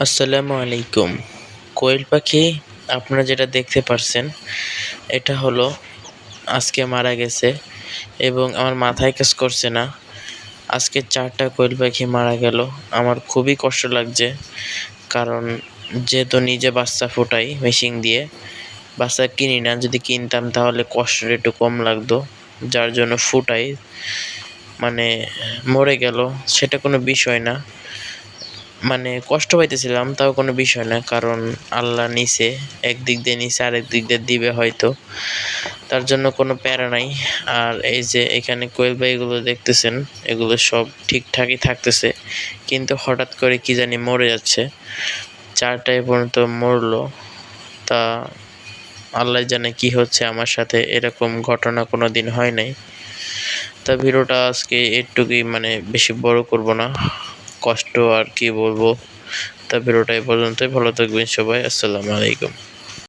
আসসালামু আলাইকুম। কোয়েল পাখি আপনারা যেটা দেখতে পারছেন, এটা হলো আজকে মারা গেছে এবং আমার মাথায় কাজ করছে না। আজকে ৪ টা কোয়েল পাখি মারা গেল। আমার খুবই কষ্ট লাগছে। কারণ যেহেতু নিজে বাচ্চা ফোটাই মেশিন দিয়ে, বাচ্চা কিনি না। যদি কিনতাম তাহলে কষ্টটা একটু কম লাগতো। যার জন্য ফুটাই। মানে মরে গেল সেটা কোনো বিষয় না। কষ্ট পাইতেছিলাম, তাও কোনো বিষয় না। কারণ আল্লাহ নিছে, একদিক দিয়ে নিছে, আরেক দিক দিয়ে দিবে হয়তো। তার জন্য কোনো প্যারা নাই। আর এই যে এখানে কোয়েল পাখিগুলো দেখতেছেন, এগুলো সব ঠিকঠাকই থাকতেছে। কিন্তু হঠাৎ করে কি জানি মরে যাচ্ছে। ৪ টা এ পর্যন্ত মরলো। তা আল্লাহ জানে কি হচ্ছে আমার সাথে। এরকম ঘটনা কোনো দিন হয় নাই। তা ভিডিওটা আজকে একটুকুই, বেশি বড় করব না। কষ্ট আর কি বলবো। তা ভিডিওটা এই পর্যন্তই। ভালো থাকবেন সবাই। আসসালামু আলাইকুম।